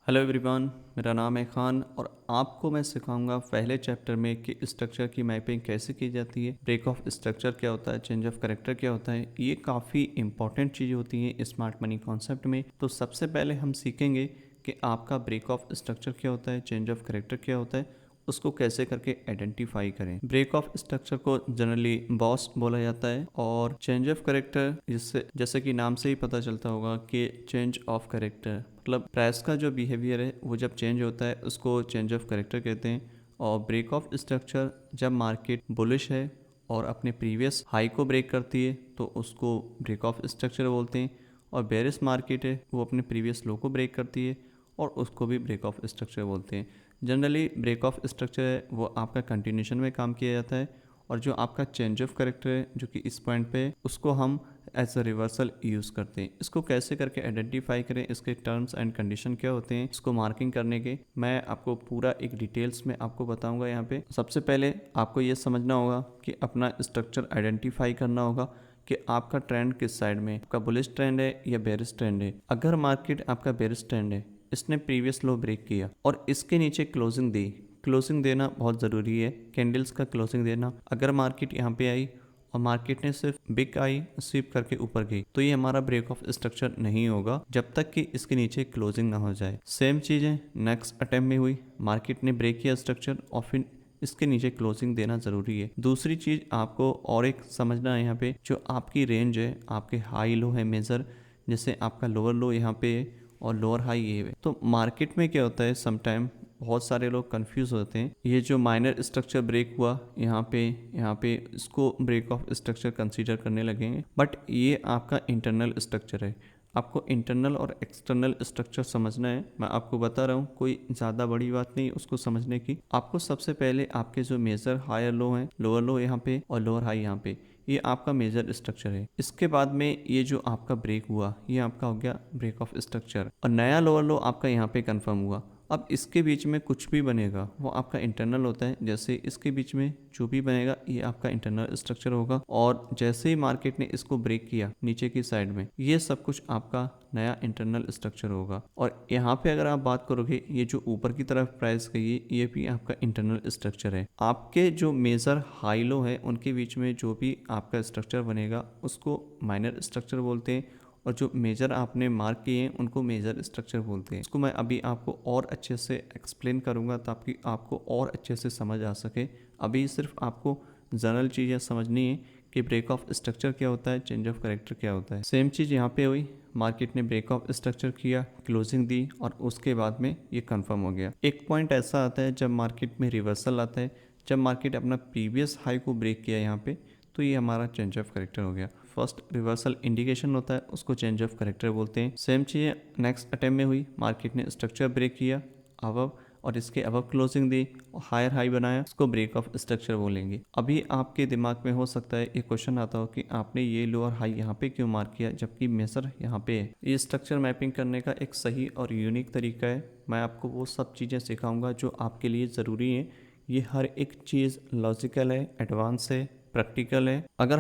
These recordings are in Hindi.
हेलो एवरीवन, मेरा नाम है खान और आपको मैं सिखाऊंगा पहले चैप्टर में कि स्ट्रक्चर की मैपिंग कैसे की जाती है, ब्रेक ऑफ स्ट्रक्चर क्या होता है, चेंज ऑफ कैरेक्टर क्या होता है। ये काफ़ी इंपॉर्टेंट चीज़ होती हैं स्मार्ट मनी कॉन्सेप्ट में। तो सबसे पहले हम सीखेंगे कि आपका ब्रेक ऑफ स्ट्रक्चर क्या होता है, चेंज ऑफ कैरेक्टर क्या होता है, उसको कैसे करके आइडेंटिफाई करें। ब्रेक ऑफ स्ट्रक्चर को जनरली बॉस बोला जाता है और चेंज ऑफ कैरेक्टर जिससे जैसे कि नाम से ही पता चलता होगा कि चेंज ऑफ कैरेक्टर मतलब प्राइस का जो बिहेवियर है वो जब चेंज होता है उसको चेंज ऑफ कैरेक्टर कहते हैं। और ब्रेक ऑफ स्ट्रक्चर जब मार्केट बुलिश है और अपने प्रीवियस हाई को ब्रेक करती है तो उसको ब्रेक ऑफ स्ट्रक्चर बोलते हैं। और बेरिश मार्केट है वो अपने प्रीवियस लो को ब्रेक करती है और उसको भी ब्रेक ऑफ स्ट्रक्चर बोलते हैं। जनरली ब्रेक ऑफ स्ट्रक्चर है वो आपका कंटिन्यूशन में काम किया जाता है और जो आपका चेंज ऑफ कैरेक्टर है जो कि इस पॉइंट पे उसको हम एज अ रिवर्सल यूज़ करते हैं। इसको कैसे करके आइडेंटिफाई करें, इसके टर्म्स एंड कंडीशन क्या होते हैं, इसको मार्किंग करने के मैं आपको पूरा एक डिटेल्स में आपको बताऊंगा। यहाँ पे सबसे पहले आपको ये समझना होगा कि अपना स्ट्रक्चर आइडेंटिफाई करना होगा कि आपका ट्रेंड किस साइड में, आपका बुलिश ट्रेंड है या बेरिश ट्रेंड है। अगर मार्केट आपका बेरिश ट्रेंड है, इसने प्रीवियस लो ब्रेक किया और इसके नीचे क्लोजिंग दी, क्लोजिंग देना बहुत ज़रूरी है, कैंडल्स का क्लोजिंग देना। अगर मार्केट यहाँ पे आई और मार्केट ने सिर्फ बिग आई स्वीप करके ऊपर गई तो ये हमारा ब्रेक ऑफ स्ट्रक्चर नहीं होगा जब तक कि इसके नीचे क्लोजिंग ना हो जाए। सेम चीज़ें नेक्स्ट अटेम्प्ट में हुई, मार्केट ने ब्रेक किया स्ट्रक्चर और फिर इसके नीचे क्लोजिंग देना ज़रूरी है। दूसरी चीज़ आपको और एक समझना है, यहाँ पे जो आपकी रेंज है, आपके हाई लो है मेजर, जैसे आपका लोअर लो यहाँ पे है और लोअर हाई ये है। तो मार्केट में क्या होता है, समटाइम बहुत सारे लोग कंफ्यूज होते हैं। ये जो माइनर स्ट्रक्चर ब्रेक हुआ यहाँ पे इसको ब्रेक ऑफ स्ट्रक्चर कंसीडर करने लगेंगे, बट ये आपका इंटरनल स्ट्रक्चर है। आपको इंटरनल और एक्सटर्नल स्ट्रक्चर समझना है। मैं आपको बता रहा हूँ, कोई ज़्यादा बड़ी बात नहीं उसको समझने की। आपको सबसे पहले आपके जो मेजर हायर लो हैं, लोअर लो यहाँ पे और लोअर हाई यहाँ पे, ये आपका मेजर स्ट्रक्चर है। इसके बाद में ये जो आपका ब्रेक हुआ ये आपका हो गया ब्रेक ऑफ स्ट्रक्चर और नया लोअर लो आपका यहाँ पे कंफर्म हुआ। अब इसके बीच में कुछ भी बनेगा वो आपका इंटरनल होता है। जैसे इसके बीच में जो भी बनेगा ये आपका इंटरनल स्ट्रक्चर होगा और जैसे ही मार्केट ने इसको ब्रेक किया नीचे की साइड में, ये सब कुछ आपका नया इंटरनल स्ट्रक्चर होगा। और यहाँ पे अगर आप बात करोगे, ये जो ऊपर की तरफ प्राइस गई है ये भी आपका इंटरनल स्ट्रक्चर है। आपके जो मेजर हाई लो है उनके बीच में जो भी आपका स्ट्रक्चर बनेगा उसको माइनर स्ट्रक्चर बोलते हैं और जो मेजर आपने मार्क किए हैं उनको मेजर स्ट्रक्चर बोलते हैं। इसको मैं अभी आपको और अच्छे से एक्सप्लेन करूंगा ताकि आपको और अच्छे से समझ आ सके। अभी सिर्फ आपको जनरल चीज़ें समझनी है कि ब्रेक ऑफ स्ट्रक्चर क्या होता है, चेंज ऑफ कैरेक्टर क्या होता है। सेम चीज़ यहाँ पे हुई, मार्केट ने ब्रेक ऑफ स्ट्रक्चर किया, क्लोजिंग दी और उसके बाद में ये कंफर्म हो गया। एक पॉइंट ऐसा आता है जब मार्केट में रिवर्सल आता है, जब मार्केट अपना प्रीवियस हाई को ब्रेक किया यहाँ पे, तो ये हमारा चेंज ऑफ कैरेक्टर हो गया। फर्स्ट रिवर्सल इंडिकेशन होता है उसको चेंज ऑफ कैरेक्टर बोलते हैं। सेम चीज़ नेक्स्ट अटेम्प्ट में हुई, मार्केट ने स्ट्रक्चर ब्रेक किया अबव और इसके अबव क्लोजिंग दी और हायर हाई बनाया, उसको ब्रेक ऑफ स्ट्रक्चर बोलेंगे। अभी आपके दिमाग में हो सकता है ये क्वेश्चन आता हो कि आपने ये लोअर हाई यहाँ पे क्यों मार्क किया जबकि मेजर यहाँ पे है। ये स्ट्रक्चर मैपिंग करने का एक सही और यूनिक तरीका है। मैं आपको वो सब चीज़ें सिखाऊंगा जो आपके लिए ज़रूरी है। ये हर एक चीज़ लॉजिकल है, एडवांस है, प्रैक्टिकल है। अगर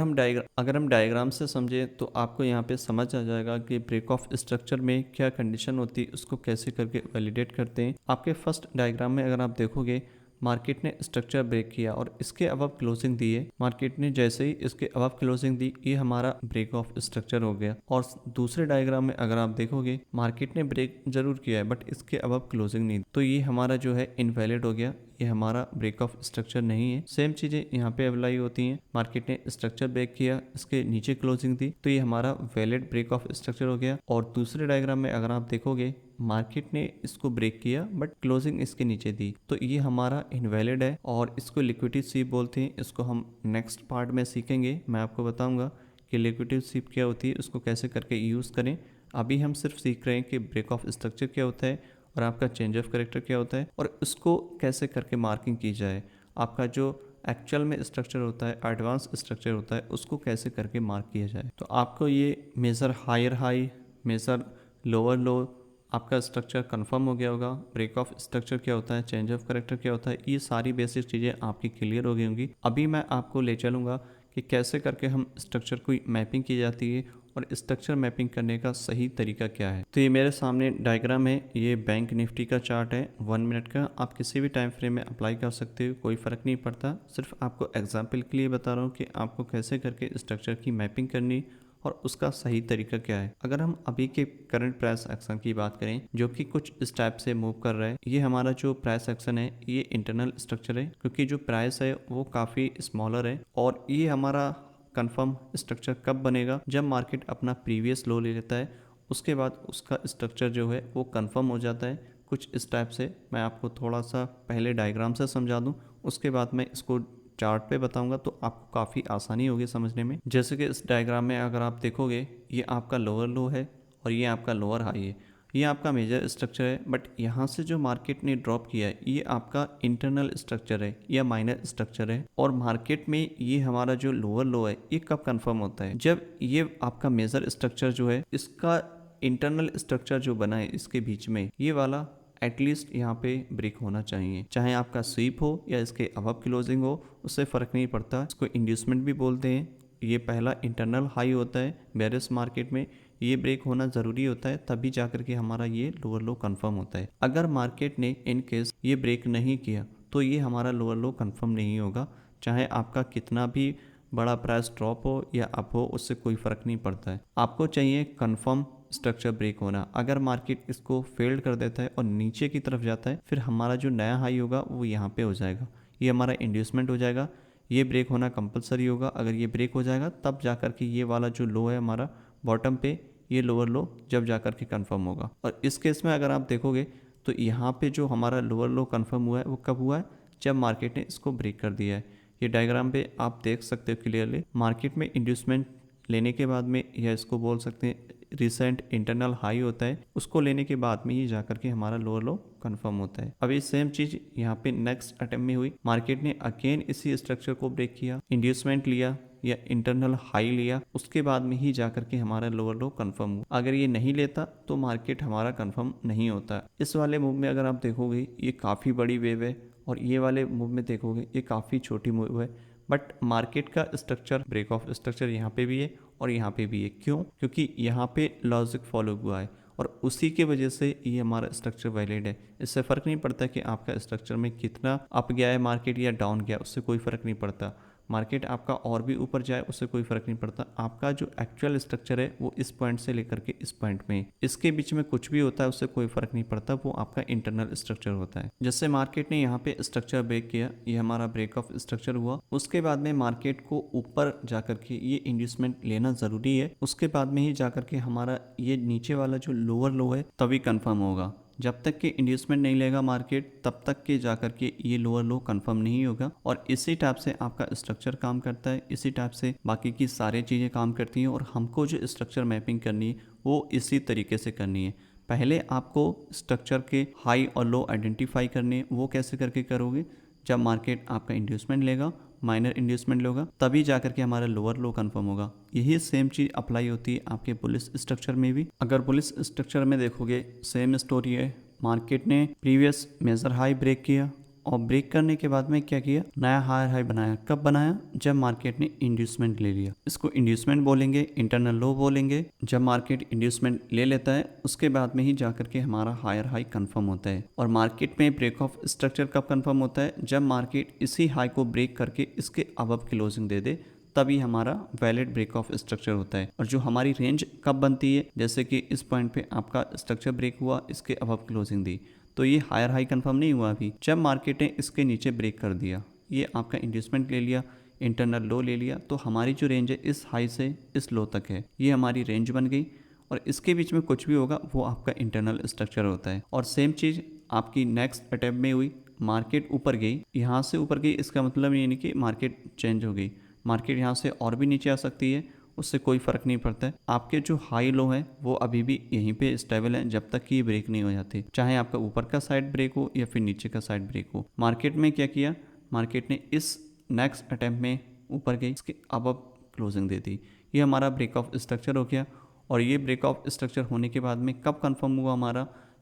हम डायग्राम से समझें तो आपको यहाँ पे समझ आ जाएगा कि ब्रेक ऑफ स्ट्रक्चर में क्या कंडीशन होती है, उसको कैसे करके वैलिडेट करते हैं। आपके फर्स्ट डायग्राम में अगर आप देखोगे, मार्केट ने स्ट्रक्चर ब्रेक किया और इसके अबव क्लोजिंग दी है। मार्केट ने जैसे ही इसके अबव क्लोजिंग दी, ये हमारा ब्रेक ऑफ स्ट्रक्चर हो गया। और दूसरे डायग्राम में अगर आप देखोगे, मार्केट ने ब्रेक जरूर किया है बट इसके अबव क्लोजिंग नहीं, तो ये हमारा जो है इनवैलिड हो गया, ये हमारा ब्रेक ऑफ स्ट्रक्चर नहीं है। सेम चीज़ें यहाँ पे अप्लाई होती हैं। मार्केट ने स्ट्रक्चर ब्रेक किया, इसके नीचे क्लोजिंग दी, तो ये हमारा वैलिड ब्रेक ऑफ स्ट्रक्चर हो गया। और दूसरे डायग्राम में अगर आप देखोगे, मार्केट ने इसको ब्रेक किया बट क्लोजिंग इसके नीचे दी, तो ये हमारा इनवैलिड है और इसको लिक्विडिटी स्वीप बोलते हैं। इसको हम नेक्स्ट पार्ट में सीखेंगे। मैं आपको बताऊंगा कि लिक्विडिटी स्वीप क्या होती है, उसको कैसे करके यूज़ करें। अभी हम सिर्फ सीख रहे हैं कि ब्रेक ऑफ स्ट्रक्चर क्या होता है और आपका चेंज ऑफ कैरेक्टर क्या होता है और उसको कैसे करके मार्किंग की जाए। आपका जो एक्चुअल में स्ट्रक्चर होता है, एडवांस स्ट्रक्चर होता है, उसको कैसे करके मार्क किया जाए। तो आपको ये measure higher high, measure lower low, आपका स्ट्रक्चर कंफर्म हो गया होगा। ब्रेक ऑफ स्ट्रक्चर क्या होता है, चेंज ऑफ कैरेक्टर क्या होता है, ये सारी बेसिक चीज़ें आपकी क्लियर हो गई होंगी। अभी मैं आपको ले चलूँगा कि कैसे करके हम स्ट्रक्चर की मैपिंग की जाती है और स्ट्रक्चर मैपिंग करने का सही तरीका क्या है। तो ये मेरे सामने डायग्राम है, ये बैंक निफ्टी का चार्ट है 1 मिनट का। आप किसी भी टाइम फ्रेम में अप्लाई कर सकते हो, कोई फ़र्क नहीं पड़ता। सिर्फ आपको एग्जाम्पल के लिए बता रहा हूँ कि आपको कैसे करके स्ट्रक्चर की मैपिंग करनी और उसका सही तरीका क्या है। अगर हम अभी के करंट प्राइस एक्शन की बात करें जो कि कुछ इस टाइप से मूव कर रहा है, ये हमारा जो प्राइस एक्शन है ये इंटरनल स्ट्रक्चर है, क्योंकि जो प्राइस है वो काफ़ी स्मॉलर है। और ये हमारा कंफर्म स्ट्रक्चर कब बनेगा, जब मार्केट अपना प्रीवियस लो ले लेता है, उसके बाद उसका स्ट्रक्चर जो है वो कंफर्म हो जाता है कुछ इस टाइप से। मैं आपको थोड़ा सा पहले डायग्राम से समझा दूं, उसके बाद मैं इसको चार्ट पे बताऊंगा तो आपको काफ़ी आसानी होगी समझने में। जैसे कि इस डायग्राम में अगर आप देखोगे, ये आपका लोअर लो है और ये आपका लोअर हाई है, ये आपका मेजर स्ट्रक्चर है। बट यहाँ से जो मार्केट ने ड्रॉप किया है ये आपका इंटरनल स्ट्रक्चर है या माइनर स्ट्रक्चर है। और मार्केट में ये हमारा जो लोअर लो है ये कब कंफर्म होता है, जब ये आपका मेजर स्ट्रक्चर जो है इसका इंटरनल स्ट्रक्चर जो बना है इसके बीच में, ये वाला एटलीस्ट यहाँ पे ब्रेक होना चाहिए। चाहे आपका स्वीप हो या इसके अबव क्लोजिंग हो, उससे फ़र्क नहीं पड़ता। इसको इंड्यूसमेंट भी बोलते हैं। ये पहला इंटरनल हाई होता है बेरिश मार्केट में, ये ब्रेक होना ज़रूरी होता है, तभी जाकर के हमारा ये लोअर लो कंफर्म होता है। अगर मार्केट ने इन केस ये ब्रेक नहीं किया तो ये हमारा लोअर लो कंफर्म नहीं होगा। चाहे आपका कितना भी बड़ा प्राइस ड्रॉप हो या अप हो, उससे कोई फ़र्क नहीं पड़ता है। आपको चाहिए कंफर्म स्ट्रक्चर ब्रेक होना। अगर मार्केट इसको फेल्ड कर देता है और नीचे की तरफ जाता है, फिर हमारा जो नया हाई होगा वो यहाँ पे हो जाएगा, ये हमारा इंड्यूसमेंट हो जाएगा। ये ब्रेक होना कंपलसरी होगा। अगर ये ब्रेक हो जाएगा तब जाकर के ये वाला जो लो है हमारा बॉटम पे, ये लोअर लो जब जाकर के कंफर्म होगा। और इस केस में अगर आप देखोगे तो यहाँ पे जो हमारा लोअर लो कंफर्म हुआ है वो कब हुआ है, जब मार्केट ने इसको ब्रेक कर दिया है। ये डायग्राम पे आप देख सकते हो क्लियरली, मार्केट में इंड्यूसमेंट लेने के बाद में, या इसको बोल सकते हैं रिसेंट इंटरनल हाई होता है, उसको लेने के बाद में ही जाकर के हमारा लोअर लो कंफर्म होता है। अभी सेम चीज यहाँ पे नेक्स्ट अटेम्प्ट में हुई, मार्केट ने अगेन इसी स्ट्रक्चर को ब्रेक किया, इंड्यूसमेंट लिया या इंटरनल हाई लिया, उसके बाद में ही जाकर के हमारा लोअर लो कंफर्म हुआ। अगर ये नहीं लेता तो मार्केट हमारा कंफर्म नहीं होता। इस वाले मूव में अगर आप देखोगे ये काफ़ी बड़ी वेव है, और ये वाले मूव में देखोगे ये काफ़ी छोटी मूव है। बट मार्केट का स्ट्रक्चर, ब्रेक ऑफ स्ट्रक्चर यहाँ पे भी है और यहाँ पे भी है। क्यों? क्योंकि यहाँ पे लॉजिक फॉलो हुआ है और उसी के वजह से ये हमारा स्ट्रक्चर वैलिड है। इससे फ़र्क नहीं पड़ता कि आपका स्ट्रक्चर में कितना अप गया है मार्केट या डाउन गया, उससे कोई फ़र्क नहीं पड़ता। मार्केट आपका और भी ऊपर जाए उससे कोई फ़र्क नहीं पड़ता। आपका जो एक्चुअल स्ट्रक्चर है वो इस पॉइंट से लेकर के इस पॉइंट में, इसके बीच में कुछ भी होता है उससे कोई फ़र्क नहीं पड़ता, वो आपका इंटरनल स्ट्रक्चर होता है। जैसे मार्केट ने यहाँ पे स्ट्रक्चर ब्रेक किया, ये हमारा ब्रेक ऑफ स्ट्रक्चर हुआ, उसके बाद में मार्केट को ऊपर जाकर के ये इंड्यूसमेंट लेना ज़रूरी है। उसके बाद में ही जाकर के हमारा ये नीचे वाला जो लोअर लो है तभी कंफर्म होगा। जब तक कि इंड्यूसमेंट नहीं लेगा मार्केट, तब तक के जाकर के ये लोअर लो कंफर्म नहीं होगा। और इसी टाइप से आपका स्ट्रक्चर काम करता है, इसी टाइप से बाकी की सारी चीज़ें काम करती हैं। और हमको जो स्ट्रक्चर मैपिंग करनी है वो इसी तरीके से करनी है। पहले आपको स्ट्रक्चर के हाई और लो आइडेंटिफाई करने, वो कैसे करके करोगे, जब मार्केट आपका इंड्यूसमेंट लेगा, माइनर इंड्यूसमेंट होगा, तभी जाकर के हमारा लोअर लो कंफर्म होगा। यही सेम चीज़ अप्लाई होती है आपके बुलिश स्ट्रक्चर में भी। अगर बुलिश स्ट्रक्चर में देखोगे सेम स्टोरी है, मार्केट ने प्रीवियस मेजर हाई ब्रेक किया और ब्रेक करने के बाद में क्या किया, नया हायर हाई बनाया। कब बनाया, जब मार्केट ने इंड्यूसमेंट ले लिया। इसको इंड्यूसमेंट बोलेंगे, इंटरनल लो बोलेंगे। जब मार्केट इंड्यूसमेंट ले लेता है उसके बाद में ही जाकर के हमारा हायर हाई कंफर्म होता है। और मार्केट में ब्रेक ऑफ स्ट्रक्चर कब कंफर्म होता है, जब मार्केट इसी हाई को ब्रेक करके इसके अबव क्लोजिंग दे दे, तभी हमारा वैलिड ब्रेक ऑफ स्ट्रक्चर होता है। और जो हमारी रेंज कब बनती है, जैसे कि इस पॉइंट पे आपका स्ट्रक्चर ब्रेक हुआ, इसके अबव क्लोजिंग दी, तो ये हायर हाई कंफर्म नहीं हुआ अभी। जब मार्केट ने इसके नीचे ब्रेक कर दिया, ये आपका इंड्यूसमेंट ले लिया, इंटरनल लो ले लिया, तो हमारी जो रेंज है इस हाई से इस लो तक है, ये हमारी रेंज बन गई। और इसके बीच में कुछ भी होगा वो आपका इंटरनल स्ट्रक्चर होता है। और सेम चीज़ आपकी नेक्स्ट अटेम्प्ट में हुई, मार्केट ऊपर गई, यहाँ से ऊपर गई, इसका मतलब ये नहीं कि मार्केट चेंज हो गई। मार्केट यहाँ से और भी नीचे आ सकती है, उससे कोई फ़र्क नहीं पड़ता है। आपके जो हाई लो है वो अभी भी यहीं पे स्टेबल है जब तक कि ब्रेक नहीं हो जाती, चाहे आपका ऊपर का साइड ब्रेक हो या फिर नीचे का साइड ब्रेक हो। मार्केट में क्या किया, मार्केट ने इस नेक्स्ट अटेम्प्ट में ऊपर गई, इसके अबव क्लोजिंग दे दी, ये हमारा ब्रेक ऑफ स्ट्रक्चर हो गया। और ये ब्रेक ऑफ स्ट्रक्चर होने के बाद में कब कंफर्म हुआ,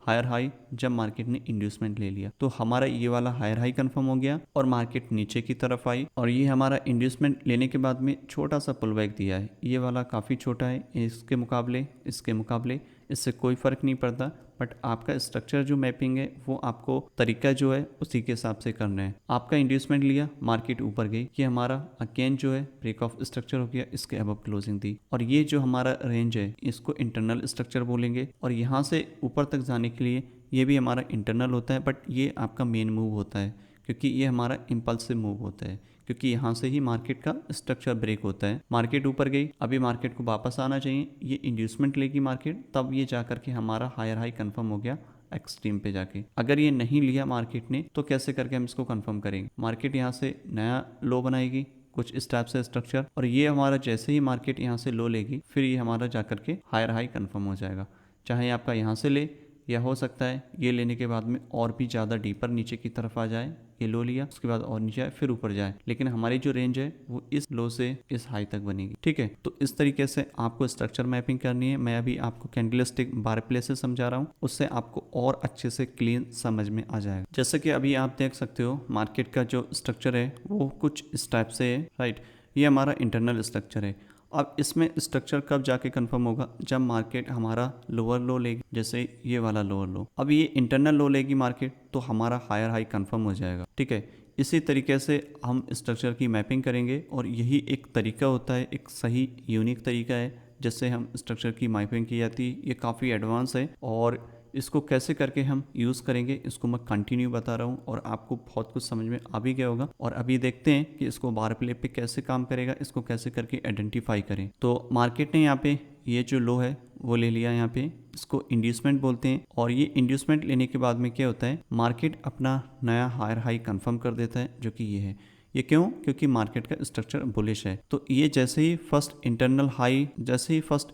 हायर हाई जब मार्केट ने इंड्यूसमेंट ले लिया। तो हमारा ये वाला हायर हाई कंफर्म हो गया और मार्केट नीचे की तरफ आई, और ये हमारा इंड्यूसमेंट लेने के बाद में छोटा सा पुल बैक दिया है। ये वाला काफ़ी छोटा है इसके मुकाबले इससे कोई फ़र्क नहीं पड़ता, बट आपका स्ट्रक्चर जो मैपिंग है वो आपको तरीका जो है उसी के हिसाब से करना है। आपका इंड्यूसमेंट लिया, मार्केट ऊपर गई, ये हमारा अगेन जो है ब्रेक ऑफ स्ट्रक्चर हो गया, इसके अबव क्लोजिंग दी, और ये जो हमारा रेंज है इसको इंटरनल स्ट्रक्चर बोलेंगे। और यहाँ से ऊपर तक जाने के लिए ये भी हमारा इंटरनल होता है, बट ये आपका मेन मूव होता है क्योंकि ये हमारा इम्पल्सिव मूव होता है, क्योंकि यहाँ से ही मार्केट का स्ट्रक्चर ब्रेक होता है। मार्केट ऊपर गई, अभी मार्केट को वापस आना चाहिए, ये इंड्यूसमेंट लेगी मार्केट, तब ये जा करके हमारा हायर हाई कंफर्म हो गया एक्सट्रीम पे जाके। अगर ये नहीं लिया मार्केट ने तो कैसे करके हम इसको कंफर्म करेंगे? मार्केट यहाँ से नया लो बनाएगी कुछ इस टाइप से स्ट्रक्चर, और ये हमारा जैसे ही मार्केट यहाँ से लो लेगी फिर ये हमारा जा करके हायर हाई कंफर्म हो जाएगा। चाहे आपका यहाँ से ले, या हो सकता है ये लेने के बाद में और भी ज़्यादा डीपर नीचे की तरफ आ जाए, ये लो लिया उसके बाद और नीचे आए फिर ऊपर जाए, लेकिन हमारी जो रेंज है वो इस लो से इस हाई तक बनेगी। ठीक है, तो इस तरीके से आपको स्ट्रक्चर मैपिंग करनी है। मैं अभी आपको कैंडलस्टिक बार प्लेस से समझा रहा हूँ, उससे आपको और अच्छे से क्लीन समझ में आ जाएगा। जैसे कि अभी आप देख सकते हो मार्केट का जो स्ट्रक्चर है वो कुछ इस टाइप से है, राइट। ये हमारा इंटरनल स्ट्रक्चर है। अब इसमें स्ट्रक्चर कब जाके कंफर्म होगा? जब मार्केट हमारा लोअर लो लेगी, जैसे ये वाला लोअर लो। अब ये इंटरनल लो लेगी मार्केट तो हमारा हायर हाई कंफर्म हो जाएगा। ठीक है, इसी तरीके से हम स्ट्रक्चर की मैपिंग करेंगे, और यही एक तरीका होता है, एक सही यूनिक तरीका है जिससे हम स्ट्रक्चर की मैपिंग की जाती है। ये काफ़ी एडवांस है, और इसको कैसे करके हम यूज़ करेंगे इसको मैं कंटिन्यू बता रहा हूँ, और आपको बहुत कुछ समझ में आ भी गया होगा। और अभी देखते हैं कि इसको बार प्ले पे कैसे काम करेगा, इसको कैसे करके आइडेंटिफाई करें। तो मार्केट ने यहाँ पे ये जो लो है वो ले लिया, यहाँ पे इसको इंड्यूसमेंट बोलते हैं। और ये इंड्यूसमेंट लेने के बाद में क्या होता है, मार्केट अपना नया हायर हाई कंफर्म कर देता है, जो कि ये है। ये क्यों? क्योंकि मार्केट का स्ट्रक्चर बुलिश है। तो ये जैसे ही फर्स्ट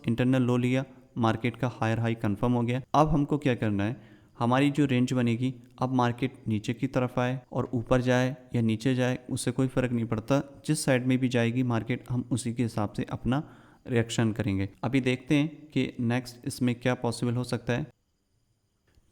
इंटरनल लो लिया, मार्केट का हायर हाई कंफर्म हो गया। अब हमको क्या करना है, हमारी जो रेंज बनेगी, अब मार्केट नीचे की तरफ आए और ऊपर जाए या नीचे जाए उससे कोई फ़र्क नहीं पड़ता, जिस साइड में भी जाएगी मार्केट हम उसी के हिसाब से अपना रिएक्शन करेंगे। अभी देखते हैं कि नेक्स्ट इसमें क्या पॉसिबल हो सकता है।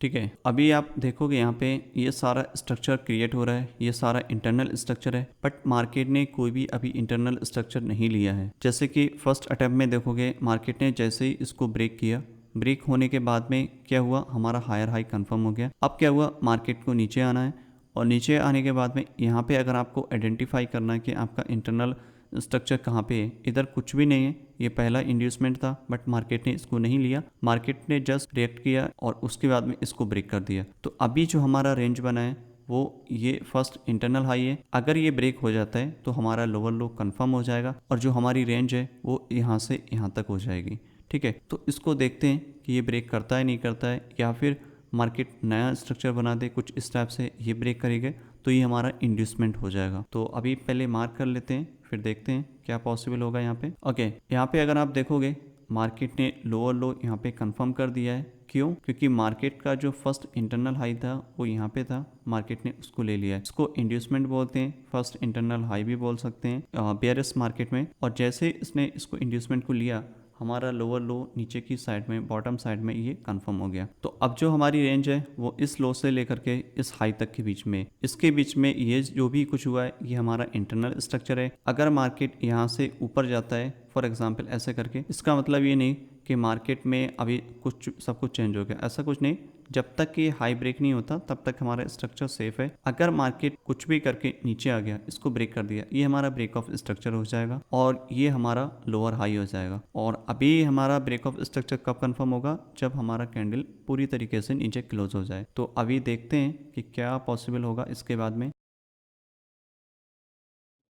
ठीक है, अभी आप देखोगे यहाँ पे ये सारा स्ट्रक्चर क्रिएट हो रहा है, ये सारा इंटरनल स्ट्रक्चर है, बट मार्केट ने कोई भी अभी इंटरनल स्ट्रक्चर नहीं लिया है। जैसे कि फर्स्ट अटैम्प्ट में देखोगे मार्केट ने जैसे ही इसको ब्रेक किया, ब्रेक होने के बाद में क्या हुआ, हमारा हायर हाई कंफर्म हो गया। अब क्या हुआ, मार्केट को नीचे आना है, और नीचे आने के बाद में यहाँ पे अगर आपको आइडेंटिफाई करना है कि आपका इंटरनल स्ट्रक्चर कहाँ पे है, इधर कुछ भी नहीं है, ये पहला इंड्यूसमेंट था, बट मार्केट ने इसको नहीं लिया, मार्केट ने जस्ट रिएक्ट किया और उसके बाद में इसको ब्रेक कर दिया। तो अभी जो हमारा रेंज बना है वो ये फर्स्ट इंटरनल हाई है, अगर ये ब्रेक हो जाता है तो हमारा लोअर लो कंफर्म हो जाएगा, और जो हमारी रेंज है वो यहाँ से यहाँ तक हो जाएगी। ठीक है, तो इसको देखते हैं कि ये ब्रेक करता है नहीं करता है, या फिर मार्केट नया स्ट्रक्चर बना दे कुछ इस टाइप से, ये ब्रेक करेगा तो ये हमारा इंड्यूसमेंट हो जाएगा। तो अभी पहले मार्क कर लेते हैं, फिर देखते हैं क्या पॉसिबल होगा यहाँ पे। ओके, यहाँ पे अगर आप देखोगे मार्केट ने लोअर लो यहाँ पे कंफर्म कर दिया है। क्यों? क्योंकि मार्केट का जो फर्स्ट इंटरनल हाई था वो यहाँ पे था, मार्केट ने उसको ले लिया है। इसको इंड्यूसमेंट बोलते हैं, फर्स्ट इंटरनल हाई भी बोल सकते हैं बेयरिश मार्केट में। और जैसे इसने इसको इंड्यूसमेंट को लिया, हमारा लोअर लो नीचे की साइड में, बॉटम साइड में ये कंफर्म हो गया। तो अब जो हमारी रेंज है वो इस लो से लेकर के इस हाई तक के बीच में, इसके बीच में ये जो भी कुछ हुआ है ये हमारा इंटरनल स्ट्रक्चर है। अगर मार्केट यहाँ से ऊपर जाता है फॉर एग्जांपल ऐसे करके, इसका मतलब ये नहीं कि मार्केट में अभी कुछ सब कुछ चेंज हो गया, ऐसा कुछ नहीं। जब तक ये हाई ब्रेक नहीं होता तब तक हमारा स्ट्रक्चर सेफ है। अगर मार्केट कुछ भी करके नीचे आ गया, इसको ब्रेक कर दिया, ये हमारा ब्रेक ऑफ स्ट्रक्चर हो जाएगा और ये हमारा लोअर हाई हो जाएगा। और अभी हमारा ब्रेक ऑफ स्ट्रक्चर कब कंफर्म होगा? जब हमारा कैंडल पूरी तरीके से नीचे क्लोज हो जाए। तो अभी देखते हैं कि क्या पॉसिबल होगा इसके बाद में।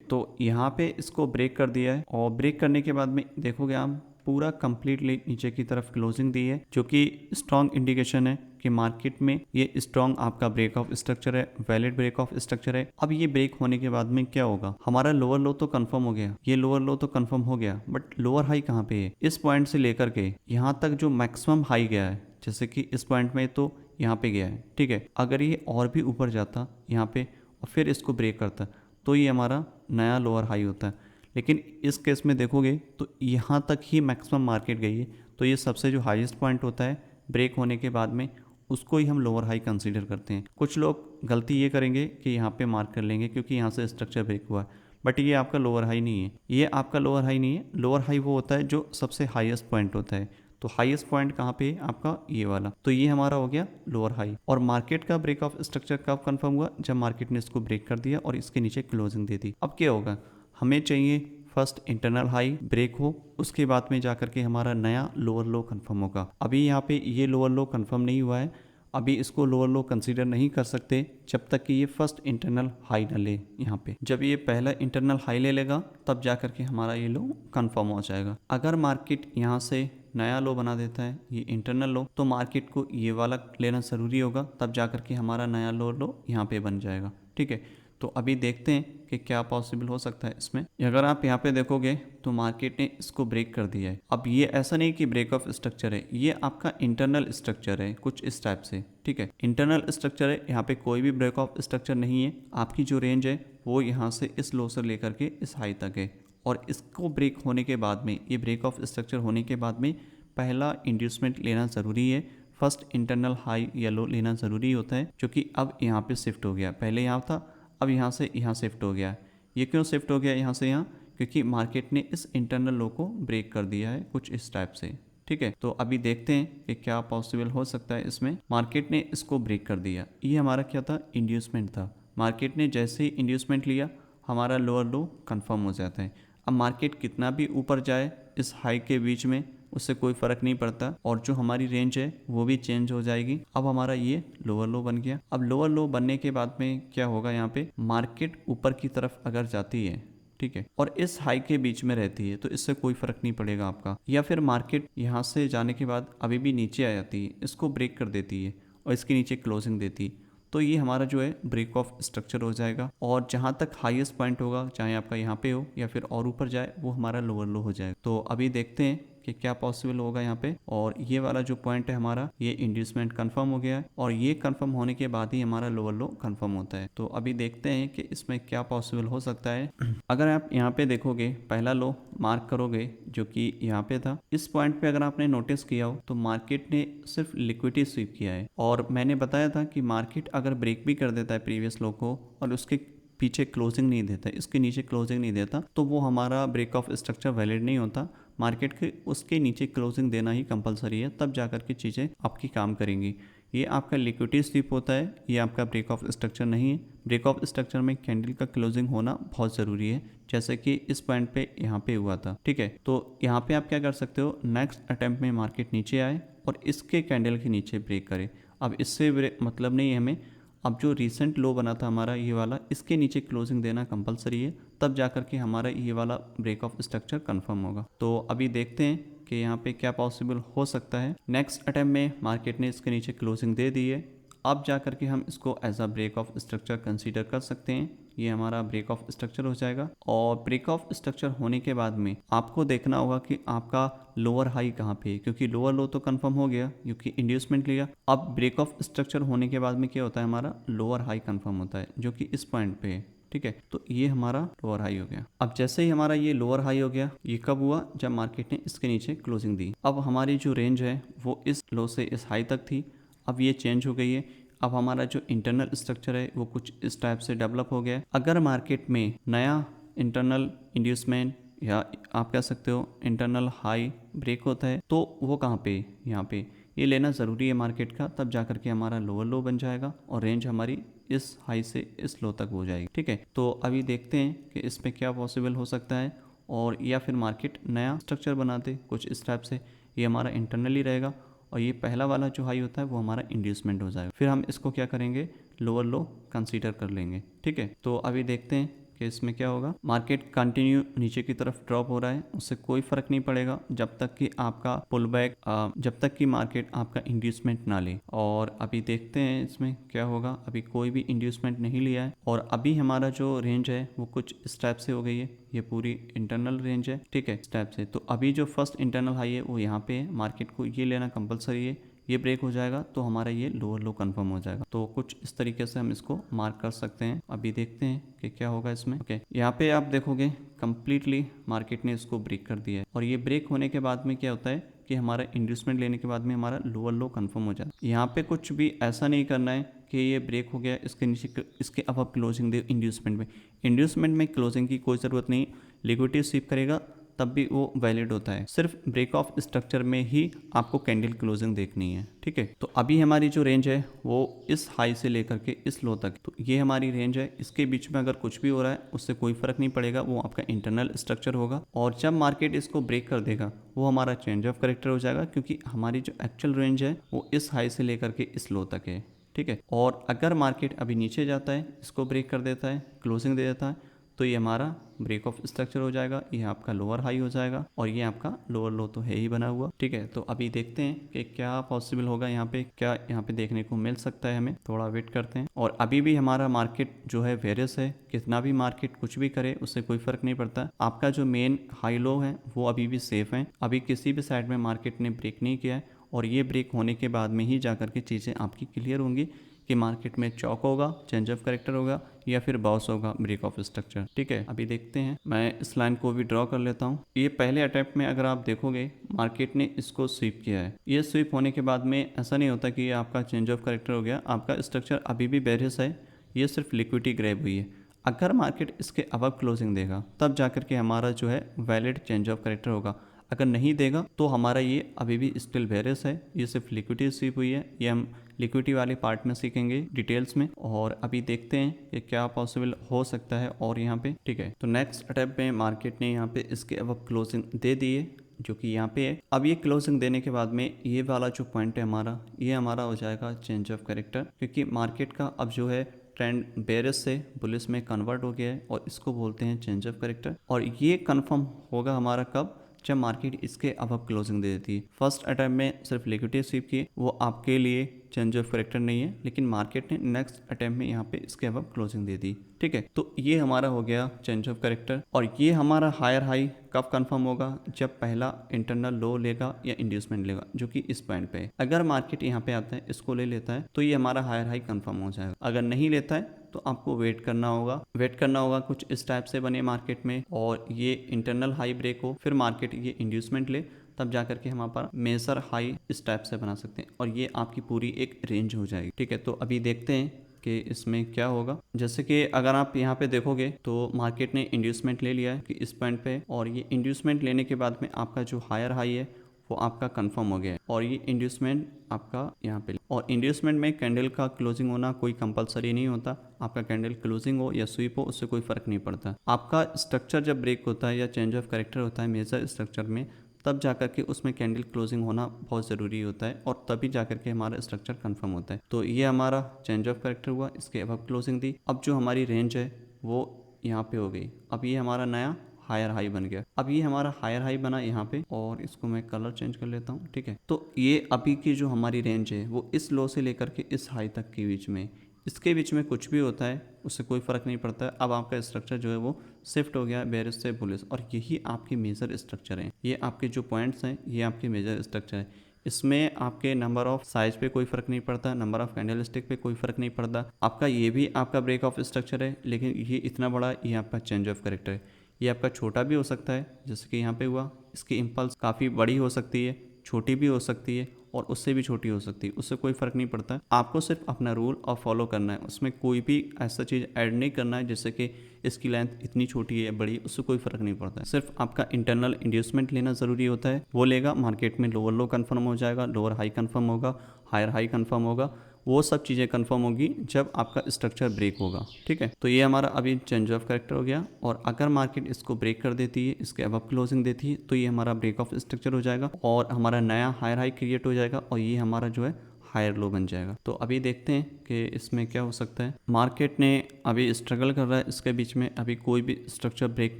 तो यहाँ पे इसको ब्रेक कर दिया है, और ब्रेक करने के बाद में देखोगे आप पूरा कंप्लीटली नीचे की तरफ क्लोजिंग दी है, जो कि स्ट्रॉन्ग इंडिकेशन है कि मार्केट में ये स्ट्रॉन्ग आपका ब्रेक ऑफ स्ट्रक्चर है, वैलिड ब्रेक ऑफ स्ट्रक्चर है। अब ये ब्रेक होने के बाद में क्या होगा, हमारा लोअर लो तो कंफर्म हो गया, ये लोअर लो तो कंफर्म हो गया, बट लोअर हाई कहाँ पे है? इस पॉइंट से लेकर के यहाँ तक जो मैक्सिमम हाई गया है, जैसे कि इस पॉइंट में तो यहाँ पे गया है, ठीक है। अगर ये और भी ऊपर जाता यहाँ पे और फिर इसको ब्रेक करता तो ये हमारा नया लोअर हाई होता है। लेकिन इस केस में देखोगे तो यहाँ तक ही मैक्सिमम मार्केट गई है, तो ये सबसे जो हाईएस्ट पॉइंट होता है ब्रेक होने के बाद में, उसको ही हम लोअर हाई कंसीडर करते हैं। कुछ लोग गलती ये करेंगे कि यहाँ पे मार्क कर लेंगे क्योंकि यहाँ से स्ट्रक्चर ब्रेक हुआ है, बट ये आपका लोअर हाई नहीं है, ये आपका लोअर हाई नहीं है। लोअर हाई वो होता है जो सबसे हाईएस्ट पॉइंट होता है। तो हाईएस्ट पॉइंट कहाँ पे है आपका, ये वाला। तो ये हमारा हो गया लोअर हाई। और मार्केट का ब्रेक ऑफ स्ट्रक्चर कब कंफर्म हुआ, जब मार्केट ने इसको ब्रेक कर दिया और इसके नीचे क्लोजिंग दे दी। अब क्या होगा, हमें चाहिए फर्स्ट इंटरनल हाई ब्रेक हो, उसके बाद में जाकर के हमारा नया लोअर लो कंफर्म होगा। अभी यहाँ पे ये लोअर लो कंफर्म नहीं हुआ है, अभी इसको लोअर लो कंसीडर नहीं कर सकते जब तक कि ये फर्स्ट इंटरनल हाई ना ले। यहाँ पे जब ये पहला इंटरनल हाई ले लेगा तब जाकर के हमारा ये लो कंफर्म हो जाएगा। अगर मार्केट यहाँ से नया लो बना देता है, ये इंटरनल लो, तो मार्केट को ये वाला लेना ज़रूरी होगा, तब जाकर के हमारा नया लोअर लो यहाँ पे बन जाएगा। ठीक है, तो अभी देखते हैं कि क्या पॉसिबल हो सकता है इसमें। अगर आप यहाँ पे देखोगे तो मार्केट ने इसको ब्रेक कर दिया है। अब ये ऐसा नहीं कि ब्रेक ऑफ स्ट्रक्चर है, ये आपका इंटरनल स्ट्रक्चर है कुछ इस टाइप से। ठीक है, इंटरनल स्ट्रक्चर है, यहाँ पे कोई भी ब्रेक ऑफ स्ट्रक्चर नहीं है। आपकी जो रेंज है वो यहाँ से इस लो से लेकर के इस हाई तक है, और इसको ब्रेक होने के बाद में, ये ब्रेक ऑफ स्ट्रक्चर होने के बाद में पहला इंड्यूसमेंट लेना ज़रूरी है। फर्स्ट इंटरनल हाई या लो लेना ज़रूरी होता है, जो कि अब यहाँ पे शिफ्ट हो गया। पहले यहाँ था, अब यहाँ से यहाँ शिफ्ट हो गया। ये क्यों शिफ्ट हो गया यहाँ से यहाँ, क्योंकि मार्केट ने इस इंटरनल लो को ब्रेक कर दिया है कुछ इस टाइप से। ठीक है, तो अभी देखते हैं कि क्या पॉसिबल हो सकता है इसमें। मार्केट ने इसको ब्रेक कर दिया, ये हमारा क्या था, इंड्यूसमेंट था। मार्केट ने जैसे ही इंड्यूसमेंट लिया हमारा लोअर लो कंफर्म हो जाता है। अब मार्केट कितना भी ऊपर जाए इस हाई के बीच में, उससे कोई फ़र्क नहीं पड़ता, और जो हमारी रेंज है वो भी चेंज हो जाएगी। अब हमारा ये लोअर लो बन गया। अब लोअर लो बनने के बाद में क्या होगा, यहाँ पे मार्केट ऊपर की तरफ अगर जाती है, ठीक है, और इस हाई के बीच में रहती है, तो इससे कोई फ़र्क नहीं पड़ेगा आपका। या फिर मार्केट यहाँ से जाने के बाद अभी भी नीचे आ जाती है, इसको ब्रेक कर देती है और इसके नीचे क्लोजिंग देती है, तो ये हमारा जो है ब्रेक ऑफ स्ट्रक्चर हो जाएगा। और जहाँ तक हाईएस्ट पॉइंट होगा, चाहे आपका यहाँ पे हो या फिर और ऊपर जाए, वो हमारा लोअर लो हो जाएगा। तो अभी देखते हैं कि क्या पॉसिबल होगा यहाँ पे। और ये वाला जो पॉइंट है हमारा, ये इंड्यूसमेंट कंफर्म हो गया है, और ये कंफर्म होने के बाद ही हमारा लोअर लो कंफर्म होता है। तो अभी देखते हैं कि इसमें क्या पॉसिबल हो सकता है। अगर आप यहाँ पे देखोगे, पहला लो मार्क करोगे जो कि यहाँ पे था, इस पॉइंट पे अगर आपने नोटिस किया हो तो मार्केट ने सिर्फ लिक्विडिटी स्वीप किया है। और मैंने बताया था कि मार्केट अगर ब्रेक भी कर देता है प्रीवियस लो को और उसके पीछे क्लोजिंग नहीं देता, इसके नीचे क्लोजिंग नहीं देता, तो वो हमारा ब्रेक ऑफ स्ट्रक्चर वैलिड नहीं होता। मार्केट के उसके नीचे क्लोजिंग देना ही कंपलसरी है, तब जाकर के चीज़ें आपकी काम करेंगी। ये आपका लिक्विडिटी स्वीप होता है, ये आपका ब्रेक ऑफ स्ट्रक्चर नहीं है। ब्रेक ऑफ स्ट्रक्चर में कैंडल का क्लोजिंग होना बहुत ज़रूरी है, जैसे कि इस पॉइंट पे यहाँ पे हुआ था। ठीक है, तो यहाँ पे आप क्या कर सकते हो, नेक्स्ट अटेम्प्ट में मार्केट नीचे आए और इसके कैंडल के नीचे ब्रेक करे। अब इससे मतलब नहीं है हमें, अब जो रिसेंट लो बना था हमारा ये वाला, इसके नीचे क्लोजिंग देना कंपलसरी है, तब जाकर के हमारा ये वाला ब्रेक ऑफ स्ट्रक्चर कंफर्म होगा। तो अभी देखते हैं कि यहाँ पे क्या पॉसिबल हो सकता है। नेक्स्ट अटेम्प्ट में मार्केट ने इसके नीचे क्लोजिंग दे दी है, अब जाकर के हम इसको as a break of structure consider कर सकते हैं। ये हमारा ब्रेक ऑफ स्ट्रक्चर हो जाएगा। और ब्रेक ऑफ स्ट्रक्चर होने के बाद में आपको देखना होगा कि आपका लोअर हाई कहाँ पे है, क्योंकि लोअर लो तो कंफर्म हो गया क्योंकि इंड्यूसमेंट लिया। अब ब्रेक ऑफ स्ट्रक्चर होने के बाद में क्या होता है, हमारा लोअर हाई कंफर्म होता है जो कि इस पॉइंट पे है। ठीक है, तो ये हमारा लोअर हाई हो गया। अब जैसे ही हमारा ये लोअर हाई हो गया, ये कब हुआ, जब मार्केट ने इसके नीचे क्लोजिंग दी। अब हमारी जो रेंज है वो इस लो से इस हाई तक थी, अब ये चेंज हो गई है। अब हमारा जो इंटरनल स्ट्रक्चर है वो कुछ इस टाइप से डेवलप हो गया है। अगर मार्केट में नया इंटरनल इंड्यूसमेंट या आप कह सकते हो इंटरनल हाई ब्रेक होता है, तो वो कहाँ पे, यहाँ पे ये लेना ज़रूरी है मार्केट का, तब जाकर के हमारा लोअर लो बन जाएगा और रेंज हमारी इस हाई से इस लो तक हो जाएगी। ठीक है, तो अभी देखते हैं कि इसमें क्या पॉसिबल हो सकता है। और या फिर मार्केट नया स्ट्रक्चर बनाते कुछ इस टाइप से, ये हमारा इंटरनली रहेगा और ये पहला वाला जो हाई होता है वो हमारा इंड्यूसमेंट हो जाएगा। फिर हम इसको क्या करेंगे, लोअर लो कंसीडर कर लेंगे। ठीक है, तो अभी देखते हैं कि इसमें क्या होगा। मार्केट कंटिन्यू नीचे की तरफ ड्रॉप हो रहा है, उससे कोई फ़र्क नहीं पड़ेगा जब तक कि आपका पुल बैक, जब तक कि मार्केट आपका इंड्यूसमेंट ना ले। और अभी देखते हैं इसमें क्या होगा। अभी कोई भी इंड्यूसमेंट नहीं लिया है और अभी हमारा जो रेंज है वो कुछ इस टाइप से हो गई है, ये पूरी इंटरनल रेंज है। ठीक है, इस टाइप से। तो अभी जो फर्स्ट इंटरनल हाई है वो यहाँ पे है, मार्केट को ये लेना कंपलसरी है। ये ब्रेक हो जाएगा तो हमारा ये लोअर लो कंफर्म हो जाएगा। तो कुछ इस तरीके से हम इसको मार्क कर सकते हैं। अभी देखते हैं कि क्या होगा इसमें। ओके, यहाँ पे आप देखोगे कंप्लीटली मार्केट ने इसको ब्रेक कर दिया है और ये ब्रेक होने के बाद में क्या होता है, कि हमारा इंड्यूसमेंट लेने के बाद में हमारा लोअर लो कंफर्म हो जाता है। यहाँ पे कुछ भी ऐसा नहीं करना है कि ये ब्रेक हो गया इसके नीचे इसके अब आप क्लोजिंग दे इंड्यूसमेंट में क्लोजिंग की कोई ज़रूरत नहीं। लिक्विडिटी स्वीप करेगा तब भी वो वैलिड होता है, सिर्फ ब्रेक ऑफ स्ट्रक्चर में ही आपको कैंडल क्लोजिंग देखनी है। ठीक है, तो अभी हमारी जो रेंज है वो इस हाई से लेकर के इस लो तक, तो ये हमारी रेंज है। इसके बीच में अगर कुछ भी हो रहा है उससे कोई फर्क नहीं पड़ेगा, वो आपका इंटरनल स्ट्रक्चर होगा। और जब मार्केट इसको ब्रेक कर देगा वो हमारा चेंज ऑफ करेक्टर हो जाएगा, क्योंकि हमारी जो एक्चुअल रेंज है वो इस हाई से लेकर के इस लो तक है। ठीक है, और अगर मार्केट अभी नीचे जाता है, इसको ब्रेक कर देता है, क्लोजिंग दे देता है, तो ये हमारा ब्रेक ऑफ स्ट्रक्चर हो जाएगा, ये आपका लोअर हाई हो जाएगा और ये आपका लोअर लो तो है ही बना हुआ। ठीक है, तो अभी देखते हैं कि क्या पॉसिबल होगा यहाँ पे, क्या यहाँ पे देखने को मिल सकता है, हमें थोड़ा वेट करते हैं। और अभी भी हमारा मार्केट जो है वेरियस है, कितना भी मार्केट कुछ भी करे उससे कोई फर्क नहीं पड़ता। आपका जो मेन हाई लो है वो अभी भी सेफ है, अभी किसी भी साइड में मार्केट ने ब्रेक नहीं किया है और ये ब्रेक होने के बाद में ही जाकर के चीज़ें आपकी क्लियर होंगी कि मार्केट में चौक होगा, चेंज ऑफ करेक्टर होगा या फिर बाउंस होगा ब्रेक ऑफ स्ट्रक्चर। ठीक है, अभी देखते हैं, मैं इस लाइन को भी ड्रॉ कर लेता हूँ। ये पहले अटैम्प्ट में अगर आप देखोगे मार्केट ने इसको स्वीप किया है, ये स्वीप होने के बाद में ऐसा नहीं होता कि ये आपका चेंज ऑफ करेक्टर हो गया, आपका स्ट्रक्चर अभी भी बेरियस है, ये सिर्फ लिक्विडिटी ग्रैब हुई है। अगर मार्केट इसके अबव क्लोजिंग देगा तब जाकर के हमारा जो है वैलिड चेंज ऑफ करेक्टर होगा, अगर नहीं देगा तो हमारा ये अभी भी स्टिल वेरियस है, ये सिर्फ लिक्विडिटी स्वीप हुई है। ये हम लिक्विडिटी वाले पार्ट में सीखेंगे डिटेल्स में, और अभी देखते हैं कि क्या पॉसिबल हो सकता है और यहाँ पे। ठीक है, तो नेक्स्ट अटैम्प्ट में मार्केट ने यहाँ पे इसके अब क्लोजिंग दे दी है जो कि यहाँ पे है। अब ये क्लोजिंग देने के बाद में ये वाला जो पॉइंट है हमारा, ये हमारा हो जाएगा चेंज ऑफ करेक्टर, क्योंकि मार्केट का अब जो है ट्रेंड बेरिस से बुलिस में कन्वर्ट हो गया है और इसको बोलते हैं चेंज ऑफ करेक्टर। और ये कन्फर्म होगा हमारा कब, जब मार्केट इसके अब क्लोजिंग दे देती है। फर्स्ट अटैम्प्ट में सिर्फ लिक्विडिटी स्वीप की, वो आपके लिए चेंज ऑफ करेक्टर नहीं है, लेकिन मार्केट ने नेक्स्ट अटैम्प्ट में यहाँ पे इसके अब क्लोजिंग दे दी। ठीक है, तो ये हमारा हो गया चेंज ऑफ करेक्टर। और ये हमारा हायर हाई कब कंफर्म होगा, जब पहला इंटरनल लो लेगा या इंड्यूसमेंट लेगा जो कि इस पॉइंट पे है। अगर मार्केट यहाँ पे आता है, इसको ले लेता है, तो ये हमारा हायर हाई कंफर्म हो जाएगा। अगर नहीं लेता है तो आपको वेट करना होगा कुछ इस टाइप से बने मार्केट में और ये इंटरनल हाई ब्रेक हो, फिर मार्केट ये इंड्यूसमेंट ले, तब जाकर के हम यहाँ पर मेजर हाई इस टाइप से बना सकते हैं और ये आपकी पूरी एक रेंज हो जाएगी। ठीक है, तो अभी देखते हैं कि इसमें क्या होगा। जैसे कि अगर आप यहाँ पे देखोगे तो मार्केट ने इंड्यूसमेंट ले लिया है कि इस पॉइंट पे, और ये इंड्यूसमेंट लेने के बाद में आपका जो हायर हाई है वो आपका कंफर्म हो गया है और ये इंड्यूसमेंट आपका यहाँ पे। और इंड्यूसमेंट में कैंडल का क्लोजिंग होना कोई कंपलसरी नहीं होता, आपका कैंडल क्लोजिंग हो या स्वीप हो उससे कोई फर्क नहीं पड़ता। आपका स्ट्रक्चर जब ब्रेक होता है या चेंज ऑफ करेक्टर होता है मेजर स्ट्रक्चर में, तब जाकर के उसमें कैंडल क्लोजिंग होना बहुत ज़रूरी होता है और तभी जाकर के हमारा स्ट्रक्चर कंफर्म होता है। तो ये हमारा चेंज ऑफ करेक्टर हुआ, इसके अब क्लोजिंग दी। अब जो हमारी रेंज है वो यहाँ पे हो गई, अब ये हमारा नया हायर हाई बन गया। अब ये हमारा हायर हाई बना यहाँ पे, और इसको मैं कलर चेंज कर लेता हूँ। ठीक है, तो ये अभी की जो हमारी रेंज है वो इस लो से लेकर के इस हाई तक के बीच में, इसके बीच में कुछ भी होता है उससे कोई फ़र्क नहीं पड़ता है। अब आपका स्ट्रक्चर जो है वो शिफ्ट हो गया है बेरिस से बुलिस, और यही आपकी मेजर स्ट्रक्चर है। ये आपके जो पॉइंट्स हैं ये आपके मेजर स्ट्रक्चर है। इसमें आपके नंबर ऑफ साइज पे कोई फ़र्क नहीं पड़ता, नंबर ऑफ कैंडल स्टिक पे कोई फ़र्क नहीं पड़ता। आपका ये भी आपका ब्रेक ऑफ स्ट्रक्चर है, लेकिन ये इतना बड़ा, ये आपका चेंज ऑफ करेक्टर है। ये आपका छोटा भी हो सकता है जैसे कि यहाँ पे हुआ, इसकी इम्पल्स काफ़ी बड़ी हो सकती है, छोटी भी हो सकती है और उससे भी छोटी हो सकती है, उससे कोई फ़र्क नहीं पड़ता। आपको सिर्फ अपना रूल और फॉलो करना है, उसमें कोई भी ऐसा चीज़ ऐड नहीं करना है जैसे कि इसकी लेंथ इतनी छोटी है बड़ी, उससे कोई फ़र्क नहीं पड़ता है। सिर्फ आपका इंटरनल इंड्यूसमेंट लेना ज़रूरी होता है, वो लेगा, मार्केट में लोअर लो कन्फर्म हो जाएगा, लोअर हाई कन्फर्म होगा, हायर हाई कन्फर्म होगा, वो सब चीज़ें कंफर्म होगी जब आपका स्ट्रक्चर ब्रेक होगा। ठीक है, तो ये हमारा अभी चेंज ऑफ करेक्टर हो गया, और अगर मार्केट इसको ब्रेक कर देती है, इसके अब क्लोजिंग देती है, तो ये हमारा ब्रेक ऑफ स्ट्रक्चर हो जाएगा और हमारा नया हायर हाई क्रिएट हो जाएगा और ये हमारा जो है हायर लो बन जाएगा। तो अभी देखते हैं कि इसमें क्या हो सकता है। मार्केट ने अभी स्ट्रगल कर रहा है, इसके बीच में अभी कोई भी स्ट्रक्चर ब्रेक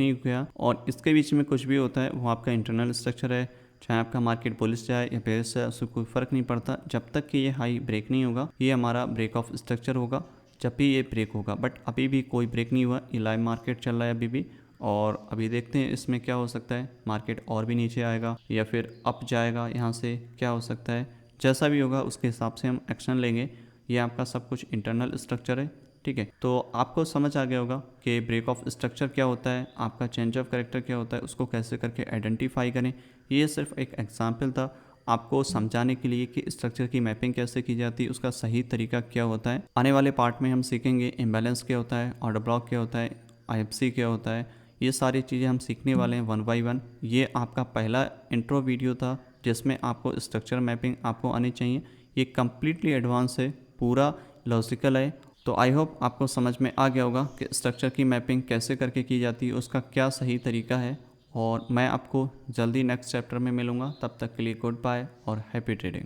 नहीं हुआ, और इसके बीच में कुछ भी होता है वो आपका इंटरनल स्ट्रक्चर है, चाहे आपका मार्केट बुलिश जाए या बेरिश जाए उससे कोई फ़र्क नहीं पड़ता, जब तक कि ये हाई ब्रेक नहीं होगा। ये हमारा ब्रेक ऑफ स्ट्रक्चर होगा जब भी ये ब्रेक होगा, बट अभी भी कोई ब्रेक नहीं हुआ, ये लाइव मार्केट चल रहा है अभी भी। और अभी देखते हैं इसमें क्या हो सकता है, मार्केट और भी नीचे आएगा या फिर अप जाएगा, यहाँ से क्या हो सकता है, जैसा भी होगा उसके हिसाब से हम एक्शन लेंगे। ये आपका सब कुछ इंटरनल स्ट्रक्चर है, ठीक है, तो आपको समझ आ गया होगा कि ब्रेक ऑफ स्ट्रक्चर क्या होता है, आपका चेंज ऑफ कैरेक्टर क्या होता है, उसको कैसे करके आइडेंटिफाई करें। ये सिर्फ एक एग्जाम्पल था आपको समझाने के लिए कि स्ट्रक्चर की मैपिंग कैसे की जाती है, उसका सही तरीका क्या होता है। आने वाले पार्ट में हम सीखेंगे इम्बैलेंस क्या होता है, ऑर्डर ब्लॉक क्या होता है, IFC क्या होता है। ये सारी चीज़ें हम सीखने वाले हैं वन बाय वन। ये आपका पहला इंट्रो वीडियो था जिसमें आपको स्ट्रक्चर मैपिंग आपको आनी चाहिए। ये कम्प्लीटली एडवांस है, पूरा लॉजिकल है। तो आई होप आपको समझ में आ गया होगा कि स्ट्रक्चर की मैपिंग कैसे करके की जाती है, उसका क्या सही तरीका है। और मैं आपको जल्दी नेक्स्ट चैप्टर में मिलूँगा, तब तक के लिए गुड बाय और हैप्पी ट्रेडिंग।